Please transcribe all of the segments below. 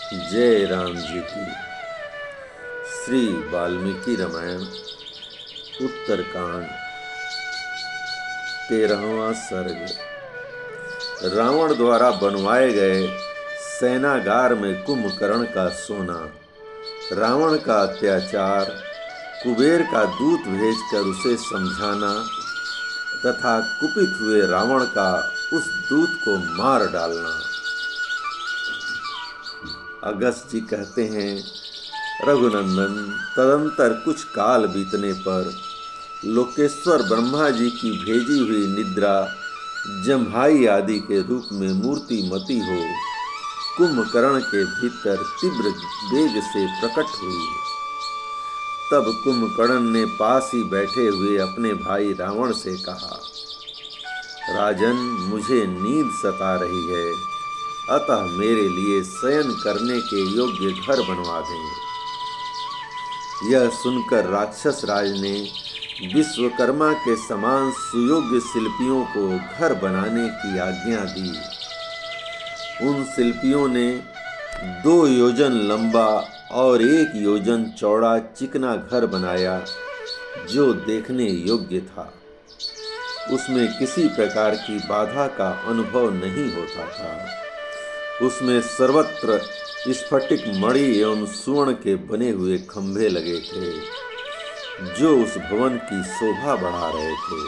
जय राम जी की। श्री वाल्मीकि रामायण उत्तरकांड 13वां सर्ग। रावण द्वारा बनवाए गए सेनागार में कुंभकर्ण का सोना, रावण का अत्याचार, कुबेर का दूत भेजकर उसे समझाना तथा कुपित हुए रावण का उस दूत को मार डालना। अगस्त जी कहते हैं, रघुनंदन, तदंतर कुछ काल बीतने पर लोकेश्वर ब्रह्मा जी की भेजी हुई निद्रा जम्भाई आदि के रूप में मूर्तिमती हो कुंभकर्ण के भीतर तीव्र वेग से प्रकट हुई। तब कुंभकर्ण ने पास ही बैठे हुए अपने भाई रावण से कहा, राजन, मुझे नींद सता रही है, अतः मेरे लिए शयन करने के योग्य घर बनवा दें। यह सुनकर राक्षस राज ने विश्वकर्मा के समान सुयोग्य शिल्पियों को घर बनाने की आज्ञा दी। उन शिल्पियों ने 2 योजन लंबा और 1 योजन चौड़ा चिकना घर बनाया, जो देखने योग्य था। उसमें किसी प्रकार की बाधा का अनुभव नहीं होता था। उसमें सर्वत्र स्फटिक मणि एवं सुवर्ण के बने हुए खंभे लगे थे, जो उस भवन की शोभा बढ़ा रहे थे।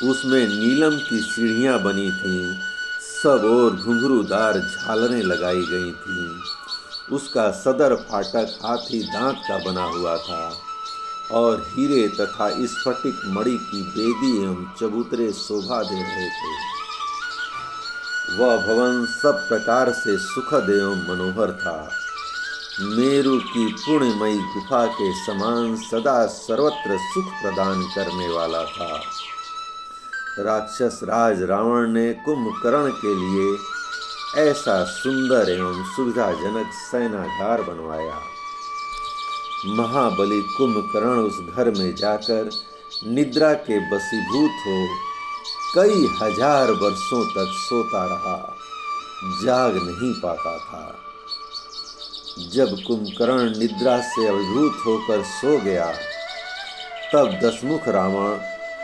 उसमें नीलम की सीढ़ियां बनी थीं, सब ओर घुंघरूदार झालरें लगाई गई थीं। उसका सदर फाटक हाथी दांत का बना हुआ था और हीरे तथा स्फटिक मणि की बेदी एवं चबूतरे शोभा दे रहे थे। वह भवन सब प्रकार से सुखद एवं मनोहर था। मेरु की पुण्यमयी गुफा के समान सदा सर्वत्र सुख प्रदान करने वाला था। राक्षस राज रावण ने कुंभकर्ण के लिए ऐसा सुंदर एवं सुविधाजनक सेनागार बनवाया। महाबली कुंभकर्ण उस घर में जाकर निद्रा के वशीभूत हो कई हजार वर्षों तक सोता रहा, जाग नहीं पाता था। जब कुंभकर्ण निद्रा से अभिभूत होकर सो गया, तब दशमुख रावण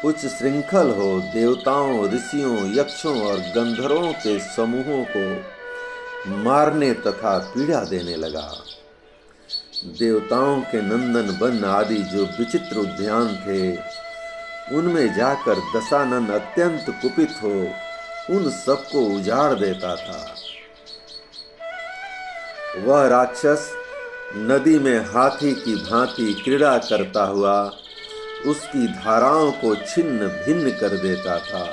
उच्च श्रृंखल हो देवताओं, ऋषियों, यक्षों और गंधर्वों के समूहों को मारने तथा पीड़ा देने लगा। देवताओं के नंदन वन आदि जो विचित्र उद्यान थे, उनमें जाकर दशानन अत्यंत कुपित हो उन सबको उजाड़ देता था। वह राक्षस नदी में हाथी की भांति क्रीड़ा करता हुआ उसकी धाराओं को छिन्न भिन्न कर देता था।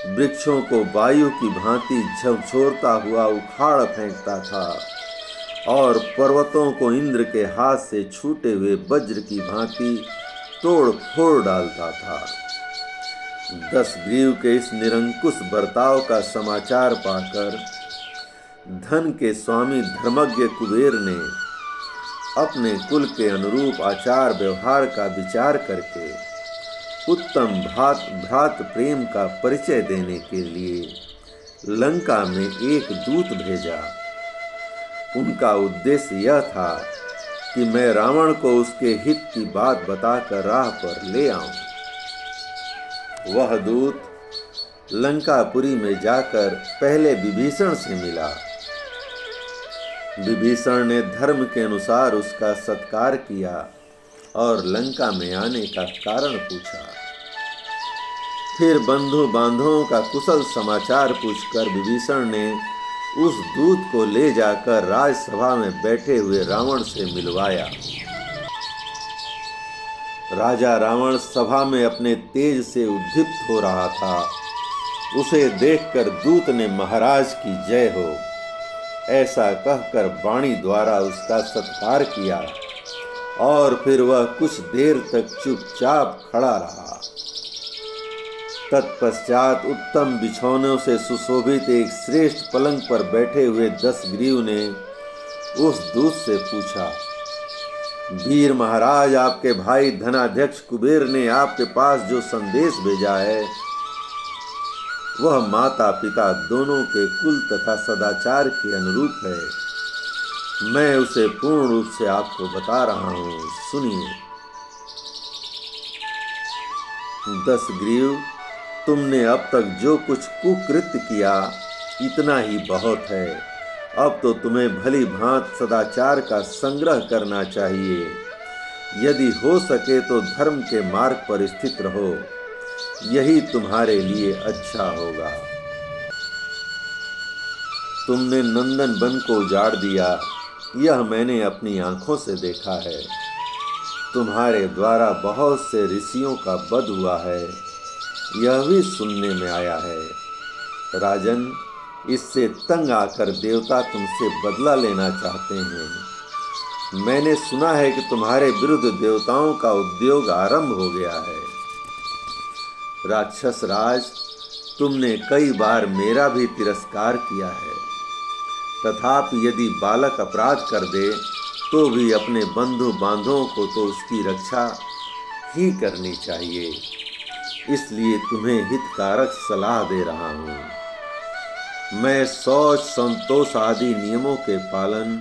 वृक्षों को वायु की भांति झकझोरता हुआ उखाड़ फेंकता था और पर्वतों को इंद्र के हाथ से छूटे हुए वज्र की भांति तोड़ फोड़ डालता था। 10 ग्रीव के इस निरंकुश बर्ताव का समाचार पाकर धन के स्वामी धर्मज्ञ कुबेर ने अपने कुल के अनुरूप आचार व्यवहार का विचार करके उत्तम भ्रात प्रेम का परिचय देने के लिए लंका में एक दूत भेजा। उनका उद्देश्य यह था कि मैं रावण को उसके हित की बात बताकर राह पर ले आऊं। वह दूत लंकापुरी में जाकर पहले विभीषण से मिला। विभीषण ने धर्म के अनुसार उसका सत्कार किया और लंका में आने का कारण पूछा। फिर बंधु बांधवों का कुशल समाचार पूछकर विभीषण ने उस दूत को ले जाकर राजसभा में बैठे हुए रावण से मिलवाया। राजा रावण सभा में अपने तेज से उद्दीप्त हो रहा था। उसे देखकर दूत ने महाराज की जय हो ऐसा कहकर वाणी द्वारा उसका सत्कार किया और फिर वह कुछ देर तक चुपचाप खड़ा रहा। तत्पश्चात उत्तम बिछौनों से सुशोभित एक श्रेष्ठ पलंग पर बैठे हुए 10 ग्रीव ने उस दूत से पूछा, वीर महाराज, आपके भाई धनाध्यक्ष कुबेर ने आपके पास जो संदेश भेजा है, वह माता पिता दोनों के कुल तथा सदाचार के अनुरूप है। मैं उसे पूर्ण रूप से आपको बता रहा हूँ, सुनिए। दशग्रीव, तुमने अब तक जो कुछ कुकृत्य किया, इतना ही बहुत है। अब तो तुम्हें भली भांत सदाचार का संग्रह करना चाहिए। यदि हो सके तो धर्म के मार्ग पर स्थित रहो, यही तुम्हारे लिए अच्छा होगा। तुमने नंदन वन को उजाड़ दिया, यह मैंने अपनी आंखों से देखा है। तुम्हारे द्वारा बहुत से ऋषियों का वध हुआ है, यह भी सुनने में आया है। राजन, इससे तंग आकर देवता तुमसे बदला लेना चाहते हैं। मैंने सुना है कि तुम्हारे विरुद्ध देवताओं का उद्योग आरंभ हो गया है। राक्षस राज, तुमने कई बार मेरा भी तिरस्कार किया है। तथापि यदि बालक अपराध कर दे तो भी अपने बंधु बांधवों को तो उसकी रक्षा ही करनी चाहिए। इसलिए तुम्हें हितकारक सलाह दे रहा हूँ। मैं शौच संतोष आदि नियमों के पालन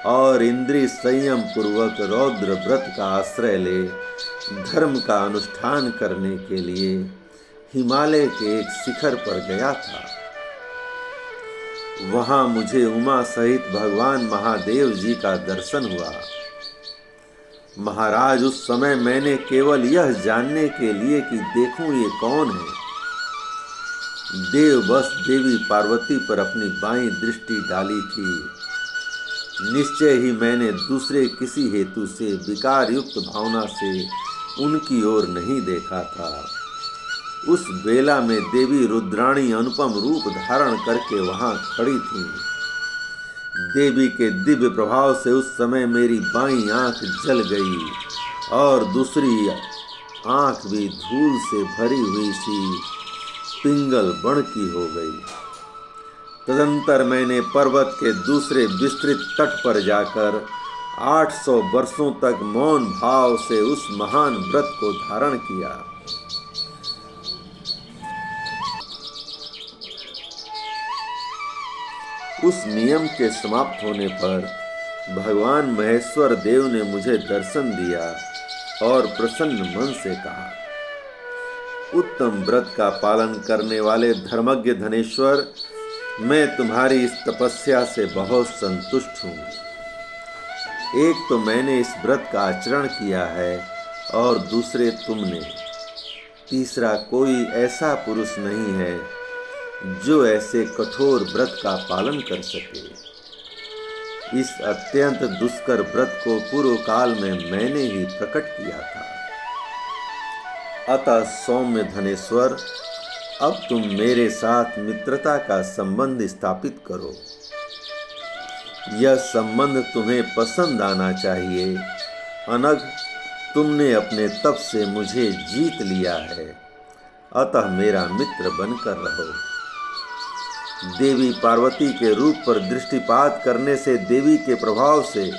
और इंद्रिय संयम पूर्वक रौद्र व्रत का आश्रय ले धर्म का अनुष्ठान करने के लिए हिमालय के एक शिखर पर गया था। वहां मुझे उमा सहित भगवान महादेव जी का दर्शन हुआ। महाराज, उस समय मैंने केवल यह जानने के लिए कि देखूं ये कौन है, देव बस देवी पार्वती पर अपनी बाईं दृष्टि डाली थी। निश्चय ही मैंने दूसरे किसी हेतु से विकार युक्त भावना से उनकी ओर नहीं देखा था। उस बेला में देवी रुद्राणी अनुपम रूप धारण करके वहां खड़ी थी। देवी के दिव्य प्रभाव से उस समय मेरी बाईं आंख जल गई और दूसरी आंख भी धूल से भरी हुई सी पिंगल बण की हो गई। तदंतर मैंने पर्वत के दूसरे विस्तृत तट पर जाकर 800 वर्षों तक मौन भाव से उस महान व्रत को धारण किया। उस नियम के समाप्त होने पर भगवान महेश्वर देव ने मुझे दर्शन दिया और प्रसन्न मन से कहा, उत्तम व्रत का पालन करने वाले धर्मज्ञ धनेश्वर, मैं तुम्हारी इस तपस्या से बहुत संतुष्ट हूँ। एक तो मैंने इस व्रत का आचरण किया है और दूसरे तुमने। तीसरा कोई ऐसा पुरुष नहीं है जो ऐसे कठोर व्रत का पालन कर सके। इस अत्यंत दुष्कर व्रत को पूर्व काल में मैंने ही प्रकट किया था। अतः सौम्य धनेश्वर, अब तुम मेरे साथ मित्रता का संबंध स्थापित करो। यह संबंध तुम्हें पसंद आना चाहिए। अनघ, तुमने अपने तप से मुझे जीत लिया है, अतः मेरा मित्र बनकर रहो। देवी पार्वती के रूप पर दृष्टिपात करने से देवी के प्रभाव से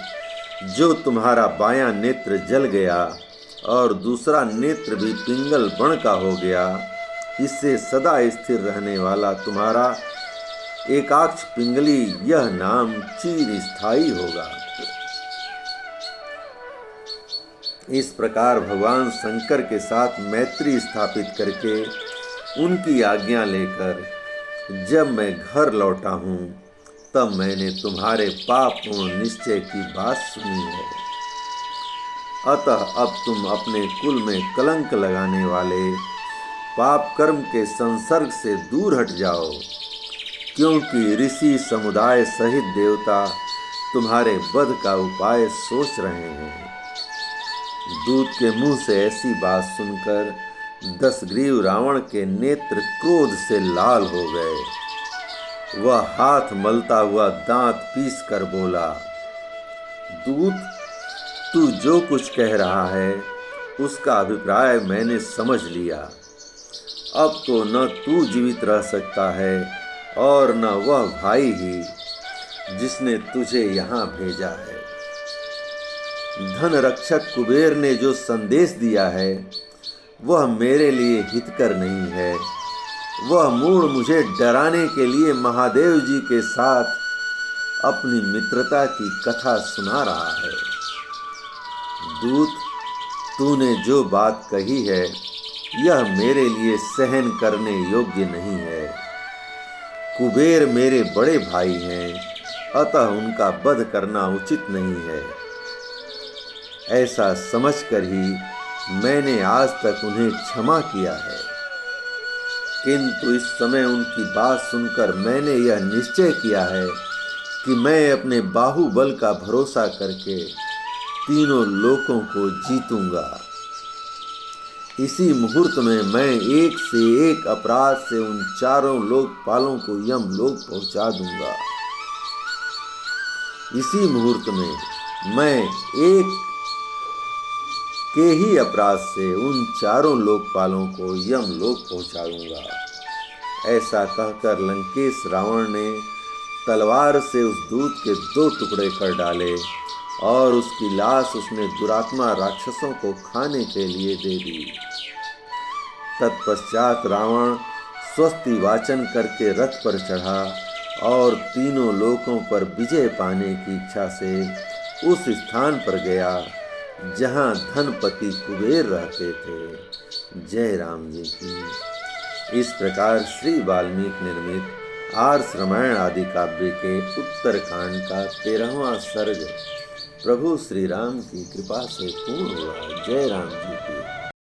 जो तुम्हारा बायां नेत्र जल गया और दूसरा नेत्र भी पिंगल बण का हो गया, इससे सदा स्थिर रहने वाला तुम्हारा एकाक्ष पिंगली यह नाम चिर स्थायी होगा। इस प्रकार भगवान शंकर के साथ मैत्री स्थापित करके उनकी आज्ञा लेकर जब मैं घर लौटा हूँ, तब मैंने तुम्हारे पापपूर्ण निश्चय की बात सुनी है। अतः अब तुम अपने कुल में कलंक लगाने वाले पाप कर्म के संसर्ग से दूर हट जाओ, क्योंकि ऋषि समुदाय सहित देवता तुम्हारे वध का उपाय सोच रहे हैं। दूत के मुंह से ऐसी बात सुनकर दशग्रीव रावण के नेत्र क्रोध से लाल हो गए। वह हाथ मलता हुआ दांत पीस कर बोला, दूत, तू जो कुछ कह रहा है उसका अभिप्राय मैंने समझ लिया। अब तो न तू जीवित रह सकता है और न वह भाई ही जिसने तुझे यहाँ भेजा है। धन रक्षक कुबेर ने जो संदेश दिया है वह मेरे लिए हितकर नहीं है। वह मूढ़ मुझे डराने के लिए महादेव जी के साथ अपनी मित्रता की कथा सुना रहा है। दूत, तूने जो बात कही है यह मेरे लिए सहन करने योग्य नहीं है। कुबेर मेरे बड़े भाई हैं, अतः उनका वध करना उचित नहीं है। ऐसा समझकर ही मैंने आज तक उन्हें क्षमा किया है, किंतु इस समय उनकी बात सुनकर मैंने यह निश्चय किया है कि मैं अपने बाहुबल का भरोसा करके तीनों लोकों को जीतूंगा। इसी मुहूर्त में मैं एक से एक अपराध से उन चारों लोकपालों को यमलोक पहुंचा दूंगा। इसी मुहूर्त में मैं एक के ही अपराध से उन चारों लोकपालों को यमलोक पहुंचाऊंगा। ऐसा कहकर लंकेश रावण ने तलवार से उस दूत के 2 टुकड़े कर डाले और उसकी लाश उसने दुरात्मा राक्षसों को खाने के लिए दे दी। तत्पश्चात रावण स्वस्ति वाचन करके रथ पर चढ़ा और तीनों लोकों पर विजय पाने की इच्छा से उस स्थान पर गया जहाँ धनपति कुबेर रहते थे। जय राम जी की। इस प्रकार श्री वाल्मीकि निर्मित आर्ष रामायण आदि काव्य के उत्तरकांड का 13वां सर्ग प्रभु श्री राम की कृपा से पूर्ण हुआ। जय राम जी की।